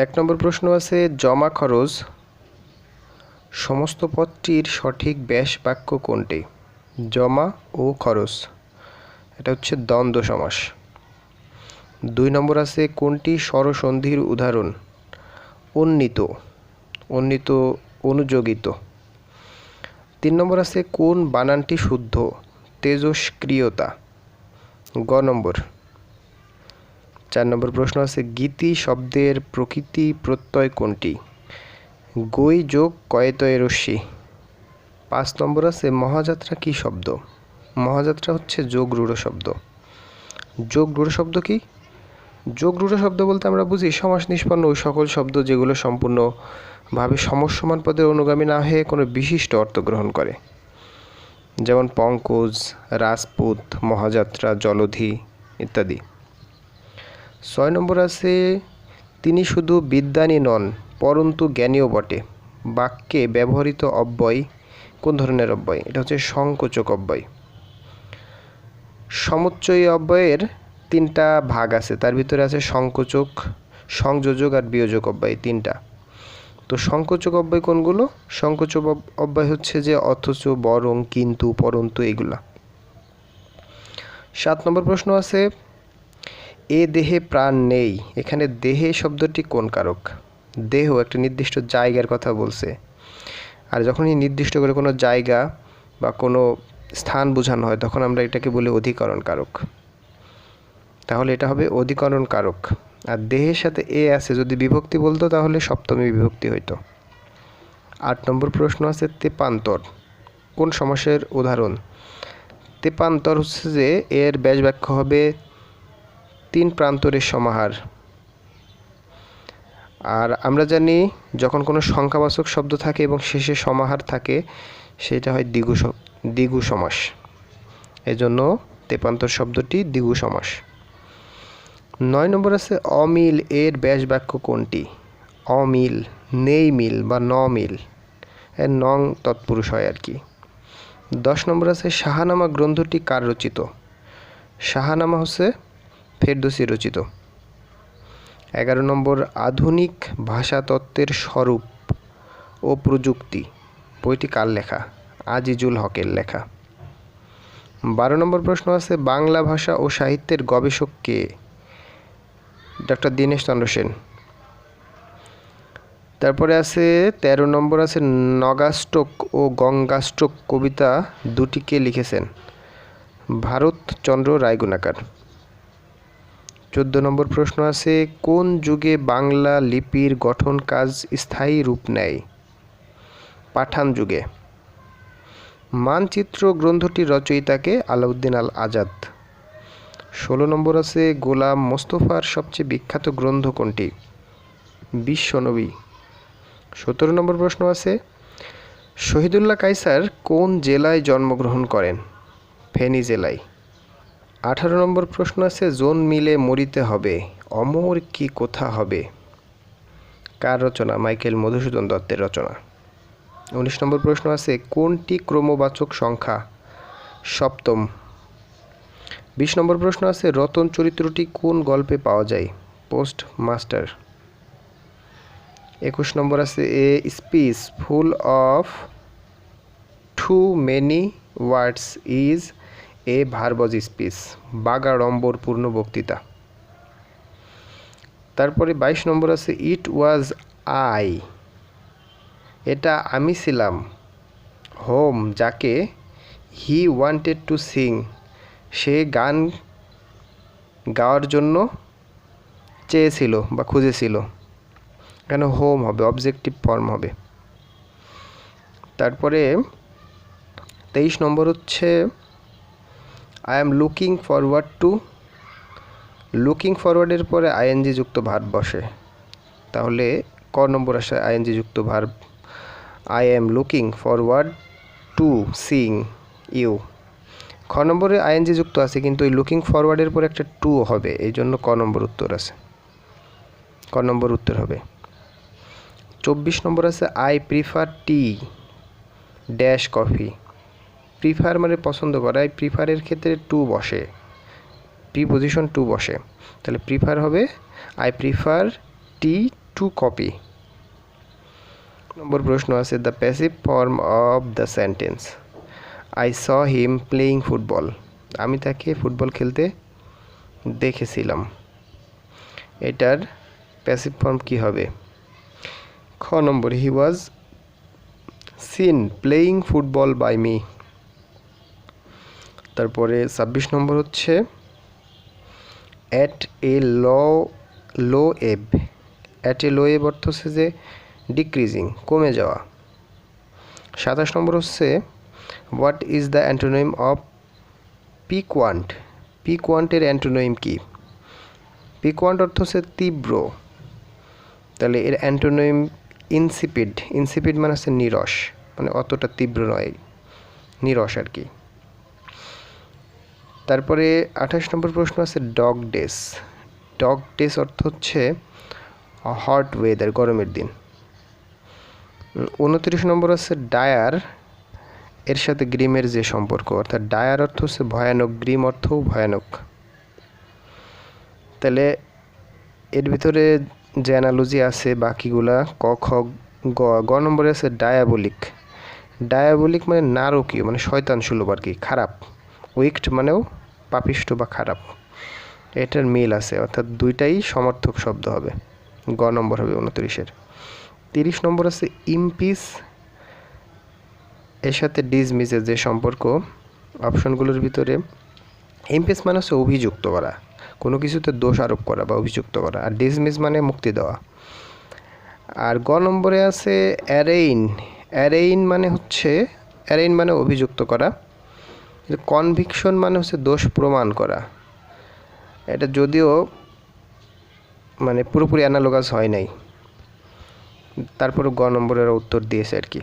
এক নম্বর প্রশ্ন আছে, জমা খরচ সমস্ত পদটির সঠিক ব্যাস বাক্য কোনটি? জমা ও খরচ, এটা হচ্ছে দ্বন্দ্ব সমাস। 2 নম্বর আছে, কোনটি স্বরসন্ধির উদাহরণ? উন্নীত, উন্নীত, অনুযোগিত। 3 নম্বর আছে, কোন বানানটি শুদ্ধ? তেজস্ক্রিয়তা, গ নম্বর। 4 নম্বর প্রশ্ন আছে, গীতি শব্দের প্রকৃতি প্রত্যয় কোনটি? গই যোগ কয়েতয়ে রস্যি। 5 নম্বর আছে, মহাযাত্রা কি শব্দ? মহাযাত্রা হচ্ছে যোগ রূঢ় শব্দ। যোগ রূঢ় শব্দ কি? যোগ রূঢ় শব্দ বলতে আমরা বুঝি সমাস নিষ্পন্ন ওই সকল শব্দ যেগুলো সম্পূর্ণভাবে সমসমান পদের অনুগামী না হয়ে কোনো বিশিষ্ট অর্থ গ্রহণ করে, যেমন পঙ্কজ, রাজপুত, মহাযাত্রা, জলধি ইত্যাদি। 6 নম্বর আছে, তিনি শুধু বিদ্বানই নন পরন্তু জ্ঞানীও বটে। বাক্যে ব্যবহৃত অব্যয় কোন ধরনের অব্যয়? এটা হচ্ছে সংকোচক অব্যয়। সমুচ্চয়ী অব্যয়ের 3টা ভাগ আছে, তার ভিতরে আছে সংকোচক, সংযোজক আর বিয়োজক অব্যয় 3টা। তো সংকোচক অব্যয় কোনগুলো? সংকোচক অব্যয় হচ্ছে যে অথচ, বরং, কিন্তু, পরন্তু এগুলা। 7 নম্বর প্রশ্ন আছে, এ দেহে প্রাণ নেই, এখানে দেহে শব্দটি কোন কারক? দেহ একটা নির্দিষ্ট জায়গার কথা বলছে, আর যখনই নির্দিষ্ট করে কোনো জায়গা বা কোনো স্থান বোঝানো হয় তখন আমরা এটাকে বলি অধিকরণ কারক। তাহলে এটা হবে অধিকরণ কারক। আর দেহের সাথে এ আছে, যদি বিভক্তি বলতো তাহলে সপ্তমী বিভক্তি হইতো। 8 নম্বর প্রশ্ন আছে, তেপান্তর কোন সমাসের উদাহরণ? তেপান্তর হচ্ছে যে এর ব্যাস বাক্য হবে 3 প্রান্তরের সমাহার। আর আমরা জানি যখন কোনো সংখ্যাবাচক শব্দ থাকে এবং শেষে সমাহার থাকে সেটা হয় দ্বিগু সমাস। এজন্য তেপান্তর শব্দটি দ্বিগু সমাস। 9 নম্বর আছে, অমিল এর ব্যাস বাক্য কোনটি? অমিল, নেই মিল বা ন মিল, এর নং তৎপুরুষ হয় আর কি। 10 নম্বর আছে, শাহনামা গ্রন্থটি কার রচিত? শাহনামা হচ্ছে ফেরদৌসী রচিত। 11 নম্বর, আধুনিক ভাষাতত্ত্বের স্বরূপ ও প্রযুক্তি বইটি কার লেখা? আজিজুল হকের লেখা। 12 নম্বর প্রশ্ন আছে, বাংলা ভাষা ও সাহিত্যের গবেষক কে? ডক্টর দীনেশচন্দ্র সেন। তারপরে আছে 13 নম্বর আছে, নগাষ্টক ও গঙ্গাষ্টক কবিতা দুটি কে লিখেছেন? ভারতচন্দ্র রায়গুণাকার। 14 নম্বর প্রশ্ন আছে, কোন যুগে বাংলা লিপির গঠন কাজ স্থায়ী রূপ নেয়? পাঠান যুগে। মানচিত্র গ্রন্থটির রচয়িতাকে? আলাউদ্দিন আল আজাদ। 16 নম্বর আছে, গোলাম মোস্তফার সবচেয়ে বিখ্যাত গ্রন্থ কোনটি? বিশ্বনবী। 17 নম্বর প্রশ্ন আছে, শহীদুল্লাহ কায়সার কোন জেলায় জন্মগ্রহণ করেন? ফেনী জেলায়। 18 নম্বর প্রশ্ন আছে, জন মিলে মরিতে হবে, অমর কি কোথা হবে? কার রচনা? মাইকেল মধুসূদন দত্তের রচনা। 19 নম্বর প্রশ্ন আছে, কোনটি ক্রমবাচক সংখ্যা? সপ্তম। 20 নম্বর প্রশ্ন আছে, রতন চরিত্রটি কোন গল্পে পাওয়া যায়? Post master. 21 নম্বর আছে, a speech full of too many words is a verbose speech, বাগাড়ম্বর পূর্ণ বক্তৃতা। তারপরে 22 নম্বর আছে, ইট ওয়াজ আই, এটা আমি ছিলাম। হোম, যাকে। হি ওয়ান্টেড টু সিং, সে গান গাওয়ার জন্য চেয়েছিল বা খুঁজেছিল। এখানে হোম হবে, অবজেক্টিভ ফর্ম হবে। তারপরে 23 নম্বর হচ্ছে, I am looking forward to, looking ফরওয়ার্ডের পরে আইএনজি যুক্ত ভার্ব বসে, তাহলে ক নম্বর আসে আইএনজি যুক্ত verb. I am looking forward to sing you. খ নম্বরে আইএনজি যুক্ত আছে কিন্তু ওই লুকিং ফরওয়ার্ডের পর একটা টু হবে, এই জন্য ক নম্বর উত্তর আছে, ক নম্বর উত্তর হবে। 24 নম্বর আছে, I prefer T dash coffee. Prefer মানে পছন্দ করা, আই প্রিফারের ক্ষেত্রে টু বসে, প্রিপোজিশন টু বসে, তাহলে প্রিফার হবে I prefer tea to coffee. নম্বর প্রশ্ন আছে the passive form of the sentence I saw him playing football. আমি তাকে ফুটবল খেলতে দেখেছিলাম। এটার প্যাসিভ ফর্ম কি হবে? খ নম্বর he was seen playing football by me. তারপরে 26 নম্বর হচ্ছে অ্যাট এ লো এব। অ্যাট এ লো এব অর্থ হচ্ছে যে ডিক্রিজিং, কমে যাওয়া। 27 নম্বর হচ্ছে what is the antonym of piquant. পিকওয়ান্টের অ্যান্টোনিম কি? পিকওয়ান্ট অর্থ হচ্ছে তীব্র, তাহলে এর অ্যান্টোনিম ইনসিপিড। ইনসিপিড মানে হচ্ছে নিরস, মানে অতটা তীব্র নয়, নিরস আর কি। তারপরে 28 নম্বর প্রশ্ন আছে ডগ ডেস। ডগ ডেস অর্থ হচ্ছে হট ওয়েদার, গরমের দিন। 29 নম্বর আছে ডায়ার, এর সাথে গ্রিমের যে সম্পর্ক, অর্থাৎ ডায়ার অর্থ হচ্ছে ভয়ানক, গ্রিম অর্থও ভয়ানক। তাহলে এর ভিতরে যে অ্যানালজি আছে বাকিগুলা ক খ গ। গ নম্বরে আছে ডায়াবলিক। ডায়াবলিক মানে নারকীয়, মানে শয়তান সুলভ আর কি, খারাপ। উইকড মানেও পাপিষ্ট বা খারাপ। এটার মিল আছে, অর্থাৎ দুইটাই সমর্থক শব্দ হবে। গ নম্বর হবে 29-এর। 30 নম্বর আছে ইমপিস, এর সাথে ডিসমিসের যে সম্পর্ক অপশনগুলোর ভিতরে। ইমপিস মানে হচ্ছে অভিযুক্ত করা, কোনো কিছুতে দোষ আরোপ করা বা অভিযুক্ত করা, আর ডিসমিস মানে মুক্তি দেওয়া। আর গ নম্বরে আছে অ্যারেইন। অ্যারেইন মানে অভিযুক্ত করা। কনভিকশন মানে হচ্ছে দোষ প্রমাণ করা। এটা যদিও মানে পুরোপুরি অ্যানালোগাস হয় নাই, তারপরে গ নম্বরের উত্তর দিয়েছে আর কি।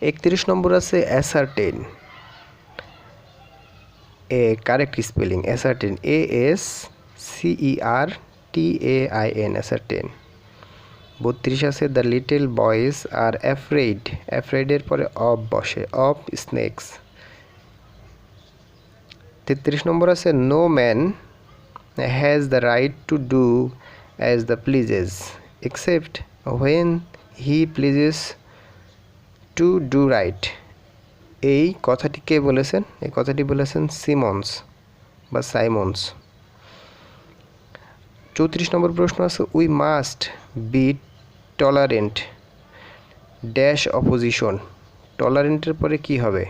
31 নম্বর আছে ascertain. A correct spelling ascertain, ASCERTAIN, ascertain. 32 আছে the little boys are afraid. অ্যাফ্রেইডের পরে অফ বসে, অফ স্নেকস। 33 নম্বর আছে no man has the right to do as he pleases except when he pleases to do right. এই কথাটি কে বলেছেন? এই কথাটি বলেছেন সিমন্স বা সাইমন্স। 34 নম্বর প্রশ্ন আছে we must be tolerant dash opposition. টলারেন্টের পরে কি হবে?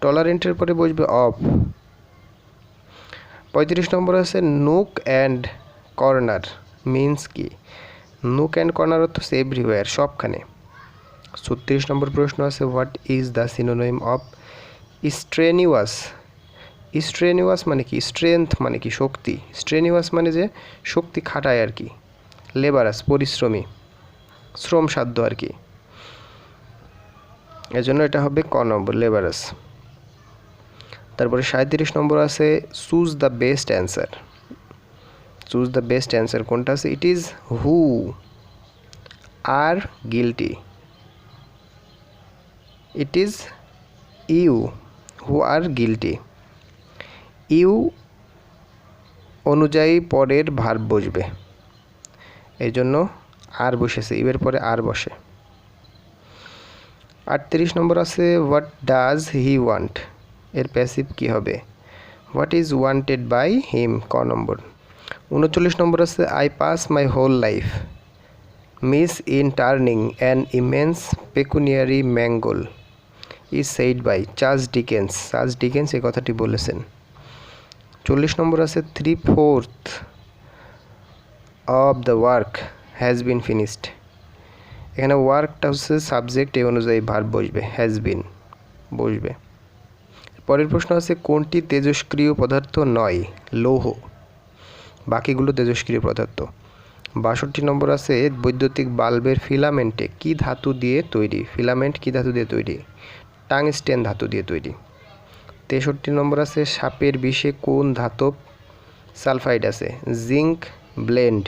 টলারেন্টের পরে বসবে অফ। 35 নম্বর আছে নুক অ্যান্ড কর্নার মিন্স কি? নুক অ্যান্ড কর্নার অর্থ হচ্ছে এভরিওয়্যার, সবখানে। 36 নম্বর প্রশ্ন আছে what is the synonym of strenuous. Strenuous মানে কি? স্ট্রেংথ মানে কি? শক্তি। স্ট্রেনিউয়াস মানে যে শক্তি খাটায় আর কি। লেবারাস পরিশ্রমী, শ্রমসাধ্য আর কি। এজন্য এটা হবে ক নম্বর, লেবারাস। তারপরে 37 নম্বর আছে choose the best answer. Choose the best answer কোনটা আছে? It is who are guilty. It is you who are guilty. You অনুযায়ী পরের ভার্ব বসবে, এই জন্য আর বসেছে, ইউয়ের পরে আর বসে। 38 নম্বর আছে হোয়াট ডাজ হি ওয়ান্ট। এর প্যাসিভ কি হবে? What is wanted by him, ক নম্বর। 39 নম্বর আছে I pass my whole life miss in turning an immense pecuniary mangle is said by Charles Dickens. Charles Dickens এই কথাটি বলেছেন। 40 নম্বর আছে 3/4 of the work has been finished. এখানে ওয়ার্কটা হচ্ছে সাবজেক্ট, এই অনুযায়ী ভার্ব বসবে, হ্যাজ বিন বসবে। পরের প্রশ্ন আছে কোনটি তেজস্ক্রিয় পদার্থ নয়? লৌহ, বাকিগুলো তেজস্ক্রিয় পদার্থ। 62 নম্বর আছে বৈদ্যুতিক বাল্বের ফিলামেন্টে কি ধাতু দিয়ে তৈরি? ফিলামেন্ট কি ধাতু দিয়ে তৈরি? টাংস্টেন ধাতু দিয়ে তৈরি। 63 নম্বর আছে সাপের বিষে কোন ধাতব সালফাইড আছে? Zinc blend.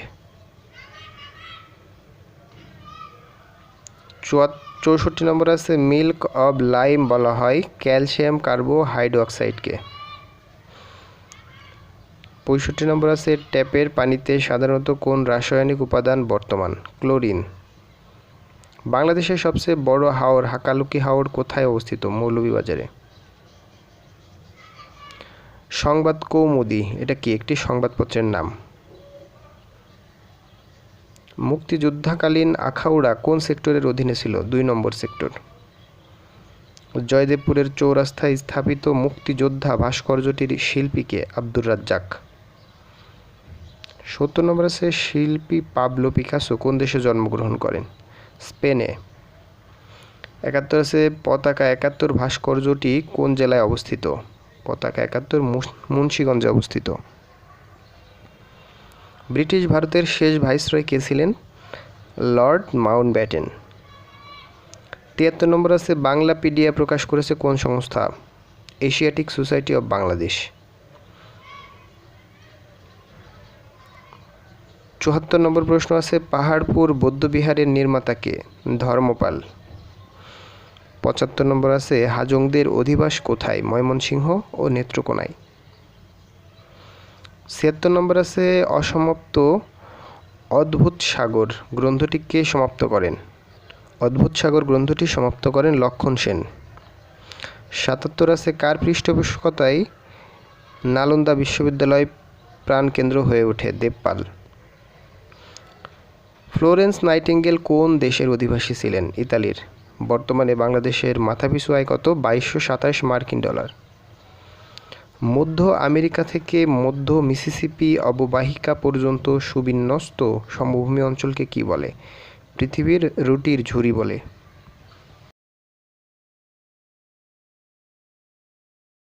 64 নম্বর আছে মিল্ক অব লাইম বলা হয় ক্যালসিয়াম কার্বোহাইড্রোক্সাইডকে। 65 নম্বর আছে ট্যাপের পানিতে সাধারণত কোন রাসায়নিক উপাদান বর্তমান? ক্লোরিন। বাংলাদেশের সবচেয়ে বড় হাওর হাকালুকি হাওর কোথায় অবস্থিত? মৌলভীবাজারে। সংবাদ কৌমুদী এটা কি একটি সংবাদপত্রের নাম? মুক্তিযুদ্ধকালীন আখাউড়া কোন সেক্টরের অধীনে ছিল? 2 নম্বর সেক্টর। জয়দেবপুরের চৌরাস্তায় স্থাপিত মুক্তিযোদ্ধা ভাস্কর্যটির শিল্পীকে? আব্দুর রাজ্জাক। 70 নম্বর আছে শিল্পী পাবলো পিকাসো কোন দেশে জন্মগ্রহণ করেন? স্পেনে। 71 আছে পতাকা 71 ভাস্কর্যটি কোন জেলায় অবস্থিত? পতাকা 71 মুন্সিগঞ্জে অবস্থিত। ব্রিটিশ ভারতের শেষ ভাইসরয় কে ছিলেন? Lord Mountbatten. 73 নম্বর আছে বাংলাপিডিয়া প্রকাশ করেছে কোন সংস্থা? Asiatic society of Bangladesh. 74 নম্বর প্রশ্ন আছে পাহাড়পুর বৌদ্ধবিহারের নির্মাতা কে? ধর্মপাল। 75 নম্বর আছে হাজংদের অধিবাস কোথায়? ময়মনসিংহ ও নেত্রকোনায়। 76 নম্বর আছে অসমাপ্ত অদ্ভুত সাগর গ্রন্থটি কে সমাপ্ত করেন? অদ্ভুত সাগর গ্রন্থটি সমাপ্ত করেন লক্ষণ সেন। 77 আছে কার পৃষ্ঠপোষকতায় নালন্দা বিশ্ববিদ্যালয় প্রাণকেন্দ্র হয়ে ওঠে? দেবপাল। ফ্লোরেন্স নাইটিঙ্গেল কোন দেশের অধিবাসী ছিলেন? ইতালির। বর্তমানে বাংলাদেশের মাথাপিছু আয় কত? 2227 মার্কিন ডলার। মধ্য আমেরিকা থেকে মধ্য মিসিসিপি অববাহিকা পর্যন্ত সুবিন্যস্ত সমভূমি অঞ্চলকে কি বলে? পৃথিবীর রুটির ঝুড়ি বলে।